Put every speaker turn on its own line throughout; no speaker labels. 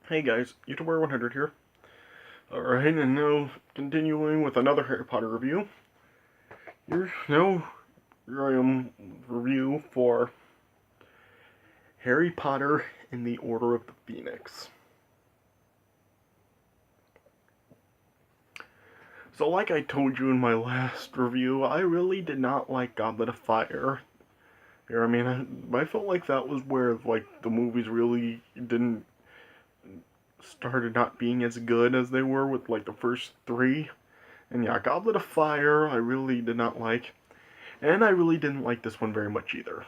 Hey guys, YouTuber 100 here. Alright, and now continuing with another Harry Potter review. Here I am review for Harry Potter and the Order of the Phoenix. So like I told you in my last review, I really did not like Goblet of Fire. I felt like that was where the movies really didn't started not being as good as they were with the first three. And yeah, Goblet of Fire I really did not like. And I really didn't like this one very much either.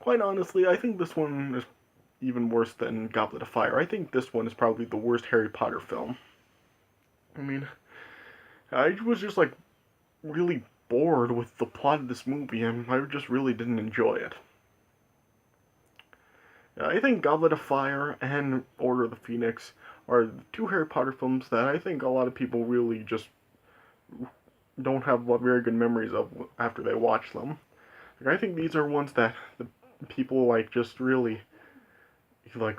Quite honestly, I think this one is even worse than Goblet of Fire. I think this one is probably the worst Harry Potter film. I mean, I was just really bored with the plot of this movie and I just really didn't enjoy it. I think Goblet of Fire and Order of the Phoenix are the two Harry Potter films that I think a lot of people really just don't have very good memories of after they watch them. I think these are ones that the people just really like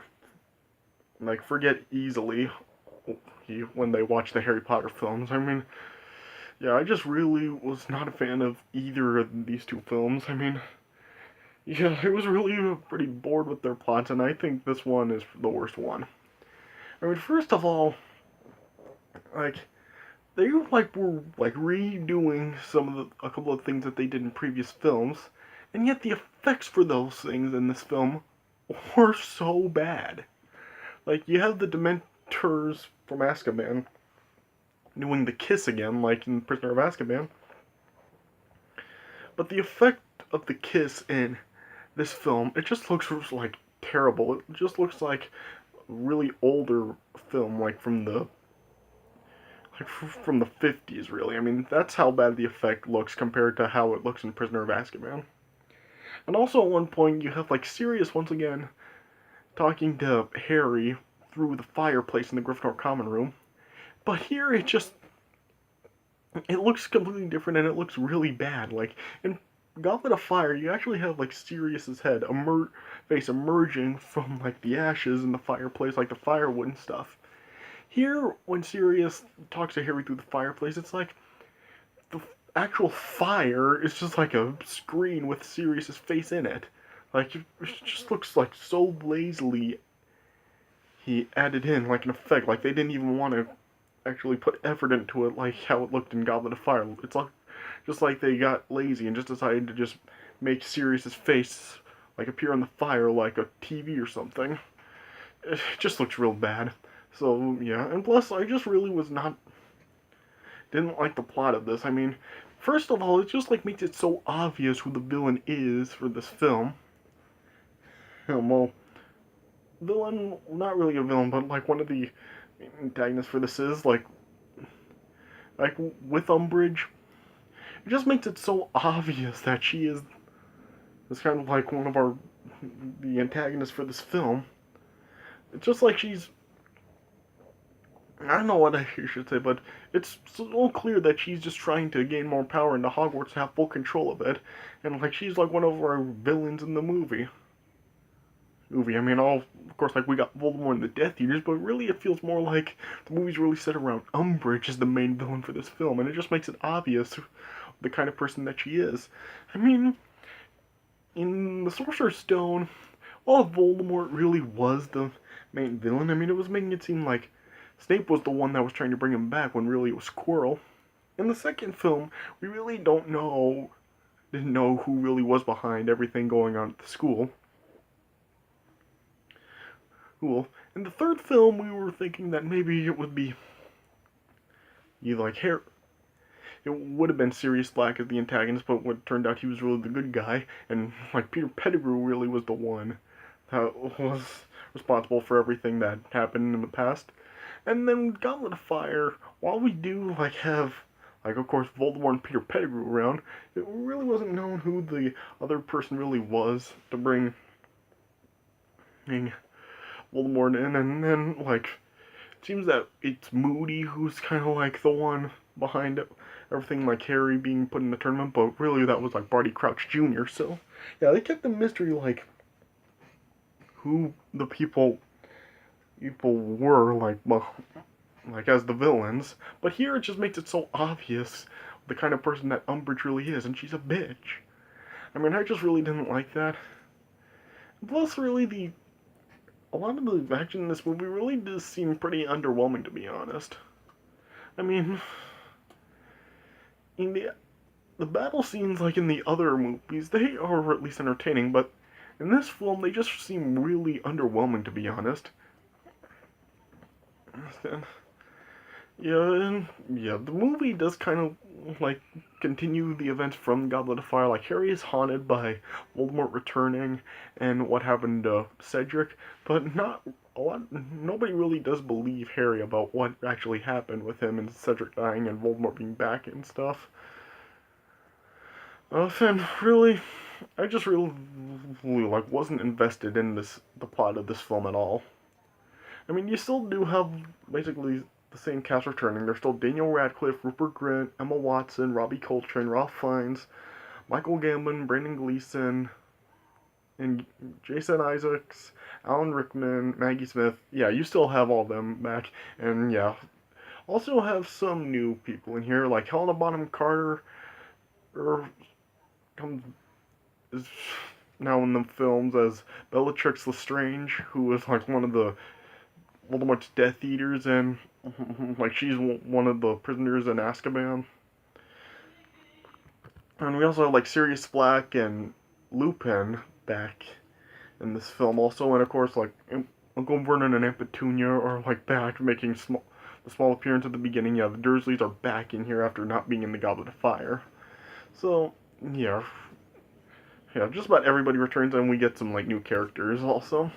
forget easily when they watch the Harry Potter films. Yeah, I just really was not a fan of either of these two films. Yeah, I was really pretty bored with their plots, and I think this one is the worst one. First of all, like they were redoing a couple of things that they did in previous films, and yet the effects for those things in this film were so bad. You have the Dementors from Azkaban doing the kiss again, like in Prisoner of Azkaban. But the effect of the kiss in this film, it just looks terrible. It just looks like a really older film, from the 50s, really. That's how bad the effect looks compared to how it looks in Prisoner of Azkaban. And also at one point you have Sirius once again talking to Harry through the fireplace in the Gryffindor common room. But here it looks completely different and it looks really bad. In Goblet of Fire, you actually have Sirius's head face emerging from the ashes in the fireplace, the firewood and stuff. Here, when Sirius talks to Harry through the fireplace, it's like the actual fire is just a screen with Sirius's face in it. It just looks so lazily he added in an effect. They didn't even want to actually put effort into it like how it looked in Goblet of Fire. It's just like they got lazy and just decided to just make Sirius's face appear on the fire like a TV or something. It just looks real bad. So yeah, and plus I just really was not didn't like the plot of this. First of all, it just makes it so obvious who the villain is for this film. Well, villain, not really a villain, but one of the antagonists for this is like with Umbridge. It just makes it so obvious that she is kind of one of the antagonists for this film. It's just she's, I don't know what I should say, but it's so clear that she's just trying to gain more power into Hogwarts and have full control of it, and she's one of our villains in the movie. All of course, we got Voldemort and the Death Eaters, but really it feels more like the movie's really set around Umbridge as the main villain for this film, and it just makes it obvious the kind of person that she is. I mean, in the Sorcerer's Stone, while Voldemort really was the main villain, it was making it seem like Snape was the one that was trying to bring him back when really it was Quirrell. In the second film, we really didn't know who really was behind everything going on at the school. Cool. In the third film, we were thinking that maybe it would be Harry. It would have been Sirius Black as the antagonist, but what turned out he was really the good guy, and Peter Pettigrew really was the one that was responsible for everything that happened in the past. And then Goblet of Fire, while we do have of course Voldemort and Peter Pettigrew around, it really wasn't known who the other person really was to bring Voldemort in, and then it seems that it's Moody who's kind of the one behind it, everything Harry being put in the tournament, but really that was Barty Crouch Jr. So yeah, they kept the mystery who the people people were like, well, like as the villains, but here it just makes it so obvious the kind of person that Umbridge really is, and she's a bitch. I mean, I just really didn't like that. Plus, really, a lot of the action in this movie really does seem pretty underwhelming, to be honest. I mean, in the battle scenes, like in the other movies, they are at least entertaining, but in this film, they just seem really underwhelming, to be honest. Yeah, the movie does kind of like continue the events from Goblet of Fire. Like Harry is haunted by Voldemort returning and what happened to Cedric, but not a lot. Nobody really does believe Harry about what actually happened with him and Cedric dying and Voldemort being back and stuff. And really, I just really like wasn't invested in the plot of this film at all. I mean, you still do have basically the same cast returning. There's still Daniel Radcliffe, Rupert Grint, Emma Watson, Robbie Coltrane, Ralph Fiennes, Michael Gambon, Brandon Gleeson, and Jason Isaacs, Alan Rickman, Maggie Smith. Yeah, you still have all of them back. And yeah, also have some new people in here, like Helena Bonham Carter, or comes is now in the films as Bellatrix Lestrange, who is like one of the Voldemort's Death Eaters, and like she's one of the prisoners in Azkaban. And we also have like Sirius Black and Lupin back in this film also, and of course like Uncle Vernon and Aunt Petunia are like back making the small appearance at the beginning. Yeah, the Dursleys are back in here after not being in the Goblet of Fire. So yeah, just about everybody returns, and we get some like new characters also.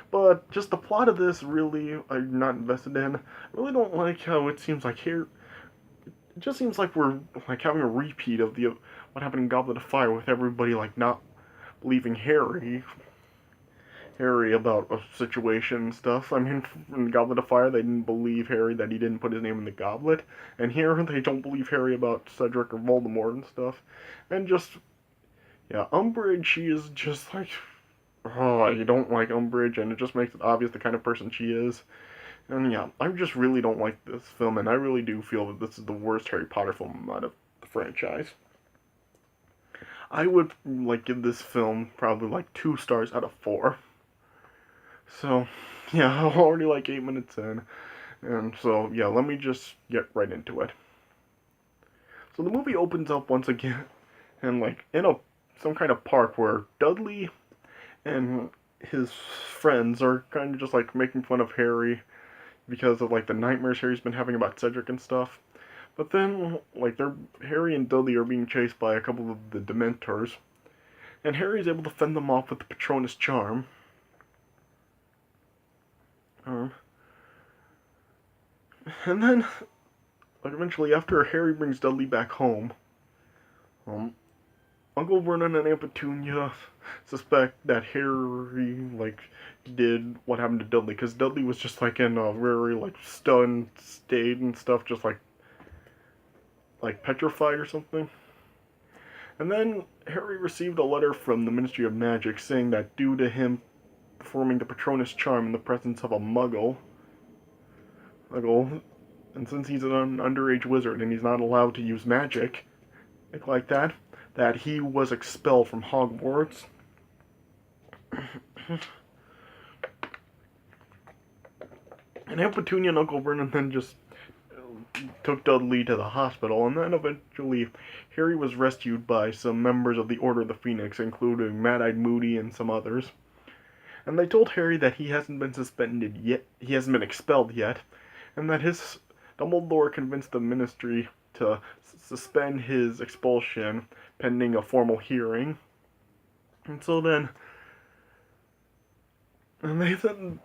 But just the plot of this really I'm not invested in. I really don't like how it seems like here. It just seems like we're like having a repeat of the what happened in Goblet of Fire with everybody like not believing Harry about a situation and stuff. I mean, in Goblet of Fire, they didn't believe Harry that he didn't put his name in the goblet, and here they don't believe Harry about Cedric or Voldemort and stuff. And just yeah, Umbridge, she is just like oh, you don't like Umbridge, and it just makes it obvious the kind of person she is. And yeah, I just really don't like this film, and I really do feel that this is the worst Harry Potter film out of the franchise. I would like give this film probably like 2 stars out of 4. So yeah, I'm already like 8 minutes in, and so yeah, let me just get right into it. So the movie opens up once again, and like in a some kind of park where Dudley and his friends are kind of just like making fun of Harry because of like the nightmares Harry's been having about Cedric and stuff. But then like they're Harry and Dudley are being chased by a couple of the Dementors, and Harry's able to fend them off with the Patronus charm. Um, and then like eventually after Harry brings Dudley back home, um, Uncle Vernon and Aunt Petunia suspect that Harry like did what happened to Dudley because Dudley was just like in a very like stunned state and stuff, just like petrified or something. And then Harry received a letter from the Ministry of Magic saying that due to him performing the Patronus charm in the presence of a Muggle, and since he's an underage wizard and he's not allowed to use magic like that he was expelled from Hogwarts. And Aunt Petunia and Uncle Vernon then just took Dudley to the hospital, and then eventually Harry was rescued by some members of the Order of the Phoenix, including Mad-Eyed Moody and some others. And they told Harry that he hasn't been suspended yet, he hasn't been expelled yet, and that his Dumbledore convinced the Ministry to suspend his expulsion pending a formal hearing. And so then, and they then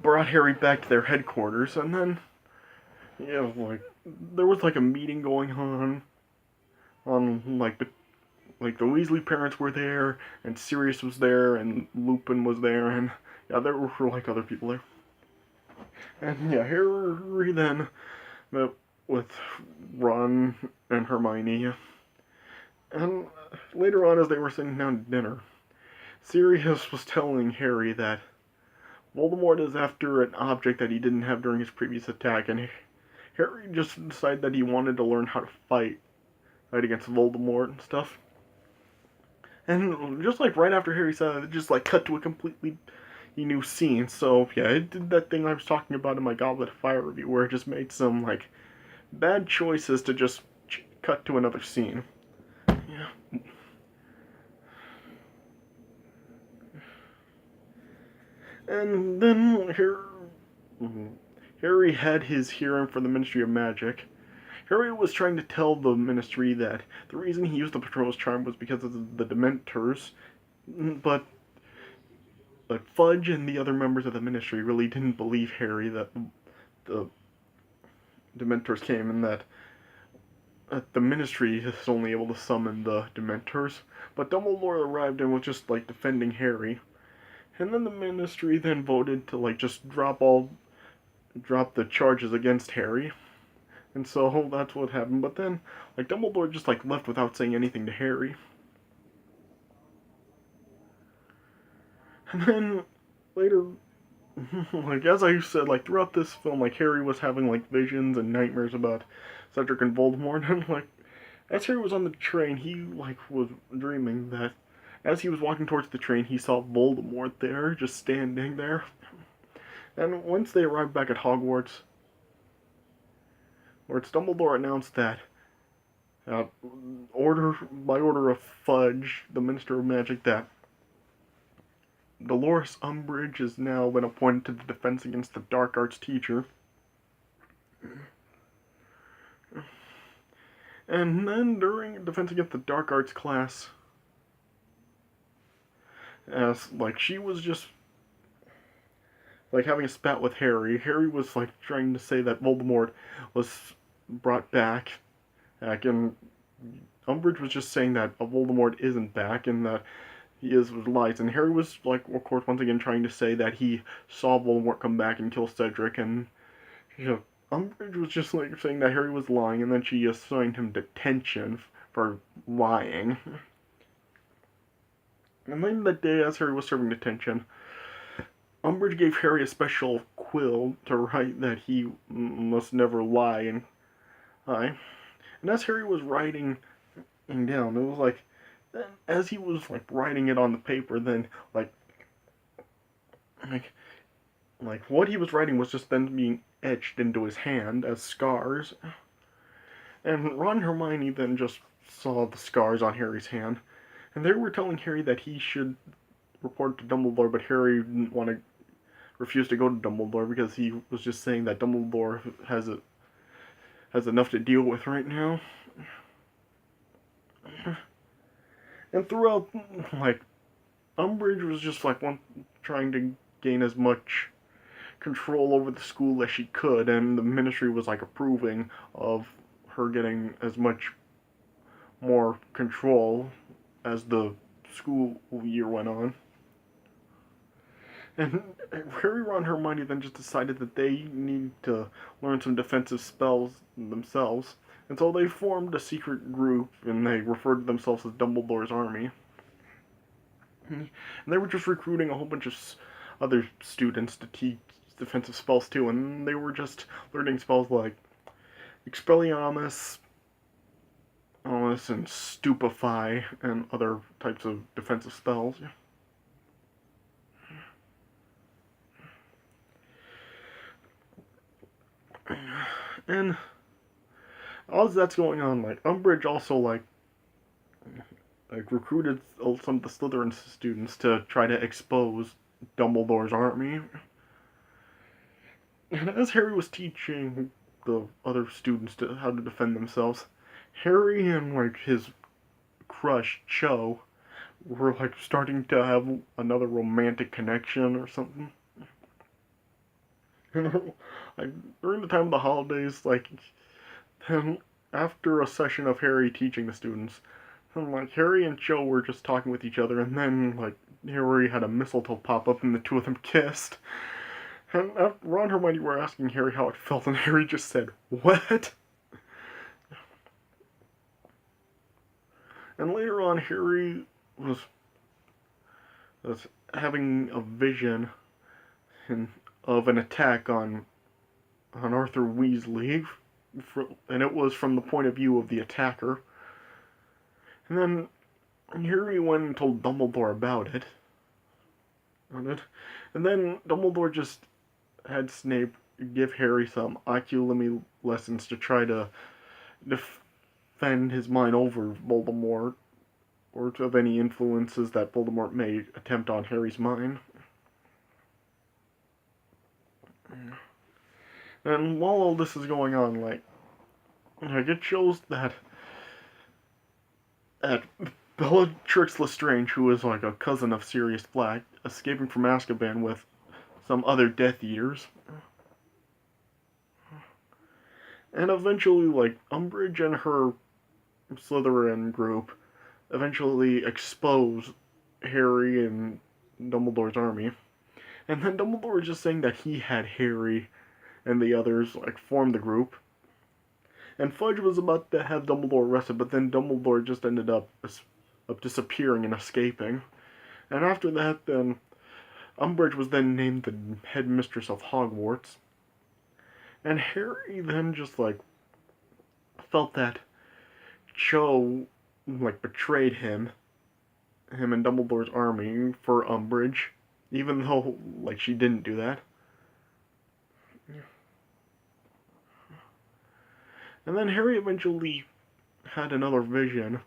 brought Harry back to their headquarters, and then, yeah, like there was like a meeting going on like the Weasley parents were there, and Sirius was there, and Lupin was there, and yeah, there were like other people there. And yeah, Harry then met with Ron and Hermione, and later on, as they were sitting down to dinner, Sirius was telling Harry that Voldemort is after an object that he didn't have during his previous attack, and Harry just decided that he wanted to learn how to fight against Voldemort and stuff. And just like right after Harry said it, just like cut to a completely new scene. So yeah, it did that thing I was talking about in my Goblet of Fire review, where it just made some like bad choices to just cut to another scene. Yeah. And then Harry had his hearing for the Ministry of Magic. Harry was trying to tell the Ministry that the reason he used the Patronus Charm was because of the Dementors, but Fudge and the other members of the Ministry really didn't believe Harry that the Dementors came, and that the Ministry is only able to summon the Dementors. But Dumbledore arrived and was just like defending Harry, and then the Ministry then voted to like just drop the charges against Harry. And so that's what happened. But then, like, Dumbledore just like left without saying anything to Harry. And then later, like as I said, like throughout this film, like Harry was having like visions and nightmares about Cedric and Voldemort, and like as Harry was on the train, he like was dreaming that as he was walking towards the train, he saw Voldemort there, just standing there. And once they arrived back at Hogwarts, where Dumbledore announced that uh, by order of Fudge, the Minister of Magic, that Dolores Umbridge has now been appointed to the Defense Against the Dark Arts teacher. And then during Defense Against the Dark Arts class, as like she was just like having a spat with Harry. Harry was like trying to say that Voldemort was brought back, and Umbridge was just saying that Voldemort isn't back and that he is with lies. And Harry was like, of course, once again trying to say that he saw Voldemort come back and kill Cedric, and you know, Umbridge was just like saying that Harry was lying, and then she assigned him detention for lying. And later that day, as Harry was serving detention, Umbridge gave Harry a special quill to write that he must never lie and I. And as Harry was writing down, it was like, as he was like writing it on the paper, then like like what he was writing was just then being etched into his hand as scars. And Ron and Hermione then just saw the scars on Harry's hand, and they were telling Harry that he should report to Dumbledore, but Harry didn't want to refused to go to Dumbledore because he was just saying that Dumbledore has enough to deal with right now. And throughout, like, Umbridge was just like trying to gain as much control over the school as she could, and the Ministry was like approving of her getting as much more control as the school year went on. And Harry, Ron, and Hermione then just decided that they need to learn some defensive spells themselves. And so they formed a secret group, and they referred to themselves as Dumbledore's Army. And they were just recruiting a whole bunch of other students to teach defensive spells too, and they were just learning spells like Expelliarmus, and Stupefy, and other types of defensive spells. And as that's going on, like Umbridge also like recruited some of the Slytherin students to try to expose Dumbledore's army. And as Harry was teaching the other students how to defend themselves, Harry and like his crush Cho were like starting to have another romantic connection or something. Like during the time of the holidays, like then after a session of Harry teaching the students, like Harry and Cho were just talking with each other, and then like Harry had a mistletoe pop up, and the two of them kissed. And Ron and Hermione were asking Harry how it felt, and Harry just said, "What?" And later on, Harry was having a vision and of an attack on Arthur Weasley, and it was from the point of view of the attacker. And then Harry went and told Dumbledore about it. And then Dumbledore just had Snape give Harry some occlumy lessons to try to defend his mind over Voldemort, or of any influences that Voldemort may attempt on Harry's mind. And while all this is going on, it shows that Bellatrix Lestrange, who is like a cousin of Sirius Black, escaping from Azkaban with some other Death Eaters. And eventually, Umbridge and her Slytherin group eventually expose Harry and Dumbledore's army. And then Dumbledore is just saying that he had Harry and the others, form the group. And Fudge was about to have Dumbledore arrested, but then Dumbledore just ended up disappearing and escaping. And after that, then Umbridge was then named the headmistress of Hogwarts. And Harry then just felt that Cho betrayed him and Dumbledore's army for Umbridge, even though she didn't do that. And then Harry eventually had another vision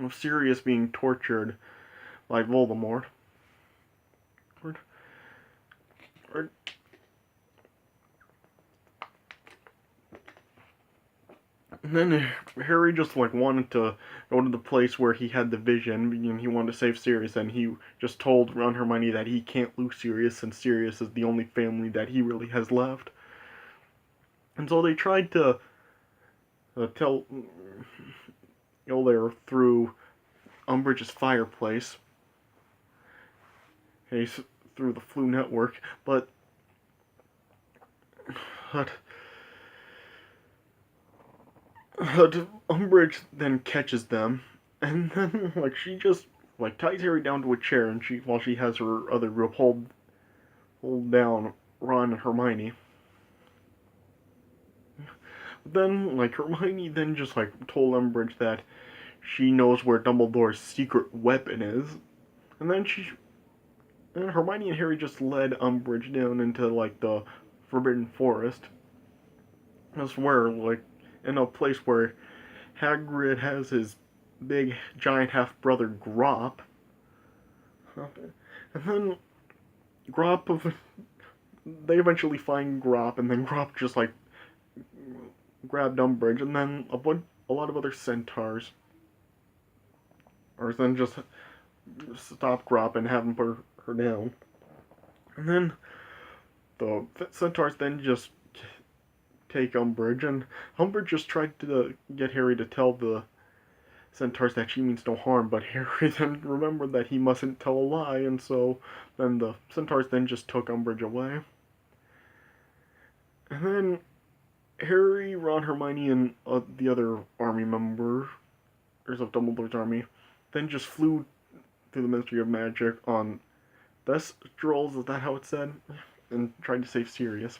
of Sirius being tortured by Voldemort. And then Harry just wanted to go to the place where he had the vision, and he wanted to save Sirius, and he just told Ron Hermione that he can't lose Sirius, since Sirius is the only family that he really has left. And so they tried to go there through Umbridge's fireplace, through the Floo network, but Umbridge then catches them, and then she just ties Harry down to a chair, and while she has her other group hold down Ron and Hermione. Then Hermione then just told Umbridge that she knows where Dumbledore's secret weapon is, and then Hermione and Harry just led Umbridge down into the Forbidden Forest. That's where in a place where Hagrid has his big giant half brother Grawp. And then they eventually find Grawp, and then Grawp just grabbed Umbridge, and then a lot of other centaurs, or then just stop Grawp and have him put her down. And then the centaurs then just take Umbridge, and Umbridge just tried to get Harry to tell the centaurs that she means no harm, but Harry then remembered that he mustn't tell a lie, and so then the centaurs then just took Umbridge away. And then Harry, Ron, Hermione, and the other army members of Dumbledore's army then just flew through the Ministry of Magic on Thestrals, is that how it's said? And tried to save Sirius.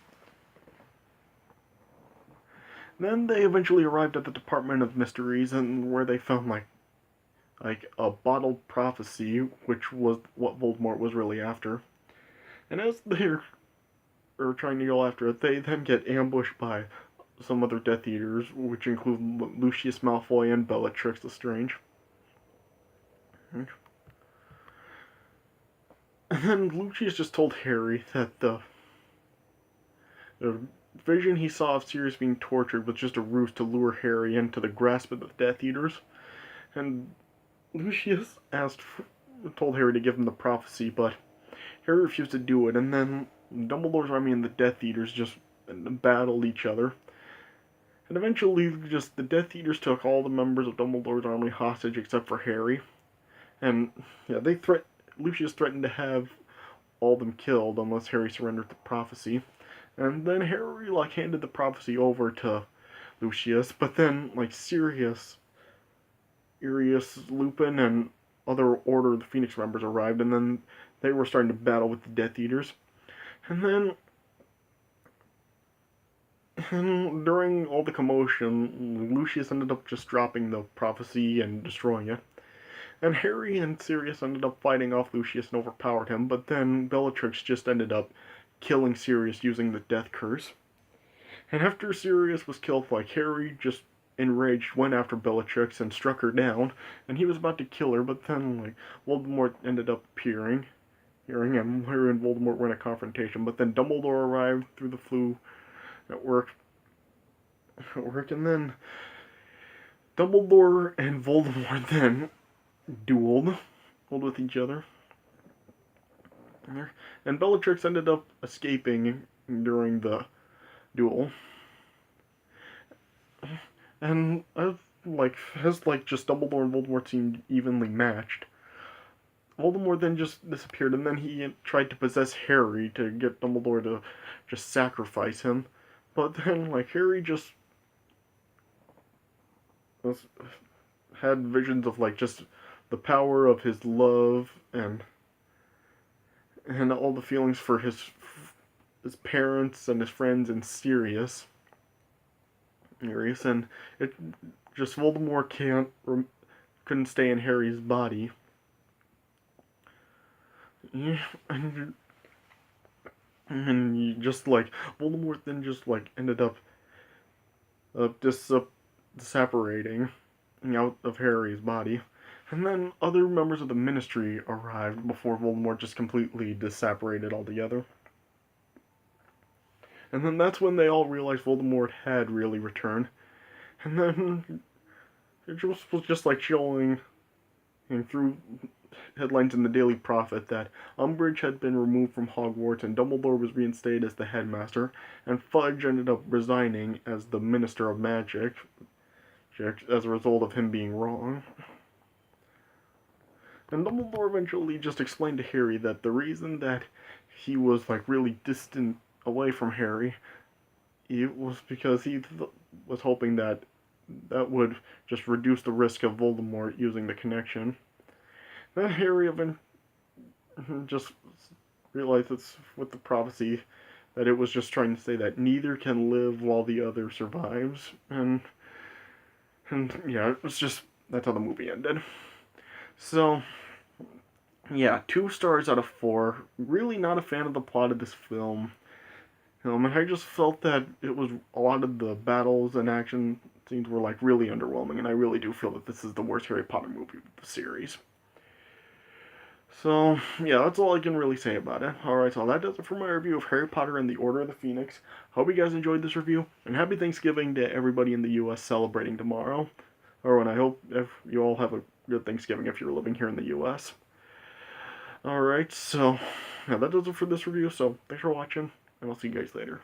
Then they eventually arrived at the Department of Mysteries, and where they found a bottled prophecy, which was what Voldemort was really after. And as they're trying to go after it, they then get ambushed by some other Death Eaters, which include Lucius Malfoy and Bellatrix Lestrange. And then Lucius just told Harry that the vision he saw of Sirius being tortured was just a ruse to lure Harry into the grasp of the Death Eaters. And Lucius told Harry to give him the prophecy, but Harry refused to do it, and then Dumbledore's army and the Death Eaters just battled each other. And eventually, the Death Eaters took all the members of Dumbledore's army hostage except for Harry. And Lucius threatened to have all of them killed unless Harry surrendered the prophecy. And then Harry handed the prophecy over to Lucius, but then Sirius, Lupin, and other Order of the Phoenix members arrived, and then they were starting to battle with the Death Eaters. And then, and during all the commotion, Lucius ended up just dropping the prophecy and destroying it. And Harry and Sirius ended up fighting off Lucius and overpowered him, but then Bellatrix just ended up killing Sirius using the Death Curse. And after Sirius was killed, like, Harry just enraged went after Bellatrix and struck her down, and he was about to kill her, but then, like, Voldemort ended up appearing, hearing him, her and Voldemort were in a confrontation, but then Dumbledore arrived through the Floo network, and then Dumbledore and Voldemort then dueled with each other. And Bellatrix ended up escaping during the duel. And just Dumbledore and Voldemort seemed evenly matched. Voldemort then just disappeared, and then he tried to possess Harry to get Dumbledore to just sacrifice him. But then, like, Harry just had visions of, like, just the power of his love and all the feelings for his parents and his friends and Sirius. And it just Voldemort couldn't stay in Harry's body. Yeah, and just like Voldemort then just like ended up separating out of Harry's body. And then other members of the Ministry arrived before Voldemort just completely separated altogether. And then that's when they all realized Voldemort had really returned. And then it was just like showing through headlines in the Daily Prophet that Umbridge had been removed from Hogwarts and Dumbledore was reinstated as the headmaster, and Fudge ended up resigning as the Minister of Magic as a result of him being wrong. And Dumbledore eventually just explained to Harry that the reason that he was like really distant away from Harry, it was because he was hoping that would just reduce the risk of Voldemort using the connection. Then Harry just realized it's with the prophecy that it was just trying to say that neither can live while the other survives, and yeah, it was just that's how the movie ended. So yeah, 2 stars out of 4. Really not a fan of the plot of this film. And I just felt that it was a lot of the battles and action scenes were like really underwhelming, and I really do feel that this is the worst Harry Potter movie of the series. So, yeah, that's all I can really say about it. Alright, so that does it for my review of Harry Potter and the Order of the Phoenix. Hope you guys enjoyed this review, and happy Thanksgiving to everybody in the U.S. celebrating tomorrow. And I hope you all have a good Thanksgiving if you're living here in the U.S. Alright, so, yeah, that does it for this review, so thanks for watching, and I'll see you guys later.